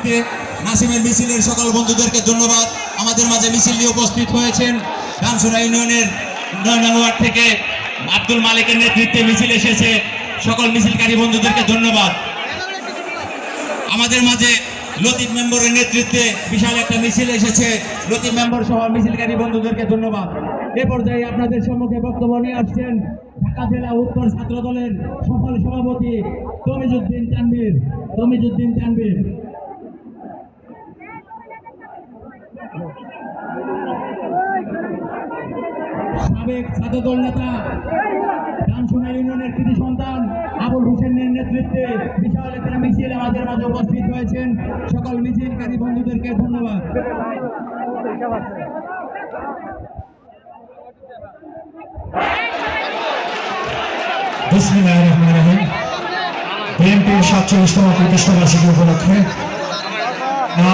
নেতৃত্বে নাসিমের মিছিলের সকল বন্ধুদেরকে ধন্যবাদ। আমাদের মাঝে মিছিল নিয়ে উপস্থিত হয়েছেন ডানসুরা ইউনিয়নের 9 নং ওয়ার্ড থেকে আব্দুল মালিকের নেতৃত্বে মিছিল এসেছে। সকল মিছিলকারী বন্ধুদেরকে ধন্যবাদ। আমাদের মাঝে লতিফ মেম্বরের নেতৃত্বে বিশাল একটা মিছিল এসেছে। লতিফ মেম্বর সহ মিছিলকারী বন্ধুদেরকে ধন্যবাদ। এ পর্যায়ে আপনাদের সম্মুখে বক্তব্য নিয়ে আসছেন ঢাকা জেলা উত্তর ছাত্র দলের সফল সভাপতি তমিজউদ্দিন তানভীর। সাবেক ছাত্রদল নেতা ডানসুরা ইউনিয়নের কৃতি সন্তান আবুল হোসেনের নেতৃত্বে বিশাল একটা মিছিল আমাদের মাঝে উপস্থিত হয়েছেন। সকল মিছিলকারী বন্ধুদেরকে ধন্যবাদ। বিসমিল্লাহির রহমানির রহিম। বিএনপির 47তম প্রতিষ্ঠাবার্ষিকী উপলক্ষে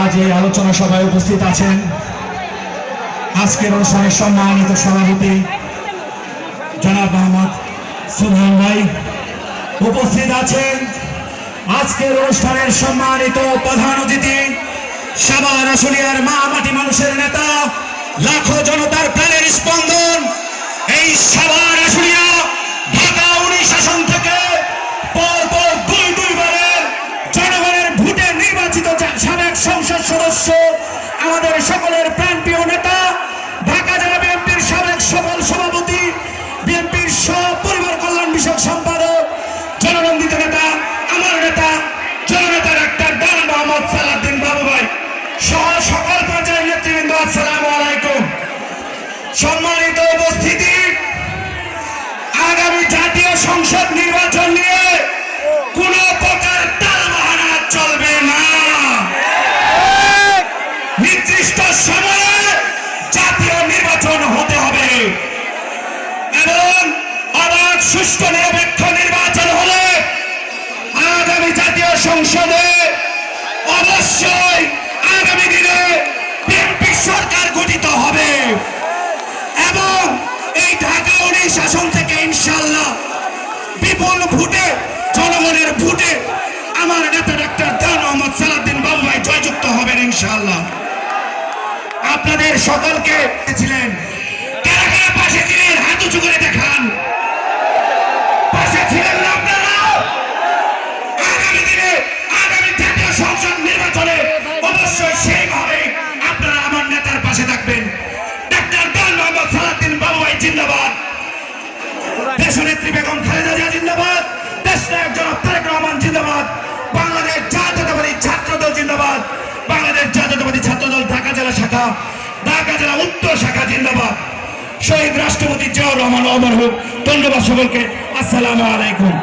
আজ এই আলোচনা সভায় উপস্থিত আছেন আজকের অনুষ্ঠানের সম্মানিত সভাপতি জনাব মোহাম্মদ সুবহান ভাই। উপস্থিত আছেন আজকের অনুষ্ঠানের সম্মানিত প্রধান অতিথি সাভার আশুলিয়ার মা মাটি মানুষের নেতা, লাখো জনতার প্রাণের স্পন্দন, এই সাভার আশুলিয়া ঢাকা 19 শাসন থেকে পরপর দুইবারের জনগণের ভোটে নির্বাচিত সাবেক সংসদ সদস্য, আমাদের সকলের প্রাণপ্রিয় নেতা, ঢাকা জেলা বিএনপির সাবেক সফল সভাপতি, বিএনপির পরিবার কল্যাণ বিষয়ক সম্পাদক, জননন্দিত নেতা, আমার নেতা জননেতা ডাক্তার ডন মোহাম্মদ সালাউদ্দিন বাবু ভাই সহ সকল পর্যায়ের নেতৃবৃন্দ, আসসালামু আলাইকুম। সম্মানিত উপস্থিতি, আগামী জাতীয় সংসদ নির্বাচন নিয়ে কোন প্রকার টালবাহানা চলবে না। নির্দিষ্ট সময়ে জাতীয় নির্বাচন হতে হবে এবং অবাধ সুষ্ঠু নিরপেক্ষ নির্বাচন হলে আগামী জাতীয় সংসদে অবশ্যই আগামী দিনে বিএনপি সরকার গঠিত হবে এবং এই ঢাকা 19 শাসন থেকে ইনশাআল্লাহ বিপুল ভোটে, জনগণের ভোটে আমার নেতা ডাক্তার ডন মোহাম্মদ সালাউদ্দিন বাবু ভাই জয়যুক্ত হবেন ইনশাআল্লাহ। আপনাদের সকলকে ছিলেন, কারা কারা পাশে ছিলেন হাত উঁচু করে দেখান। পাশে ছিলেন না আপনারা? আগামী দিনে আগামী জাতীয় সংসদ নির্বাচনে অবশ্যই সেইভাবে আপনারা আমার নেতার পাশে থাকবেন। ডাক্তার ডন মোহাম্মদ সালাউদ্দিন বাবু ভাই জিন্দাবাদ, দেশনেত্রী বেগম খালেদা জিয়া জিন্দাবাদ, দেশনায়ক জনাব তারেক রহমান জিন্দাবাদ, বাংলাদেশ জাতীয়তাবাদী ছাত্রদল জিন্দাবাদ, বাংলাদেশ জাতীয়তাবাদী ছাত্রদল ঢাকা জেলা শাখা, ঢাকা জেলা উত্তর শাখা জিন্দাবাদ। শহীদ রাষ্ট্রপতি জিয়াউর রহমান অমর হোক। ধন্যবাদ সকলকে। আসসালামু আলাইকুম।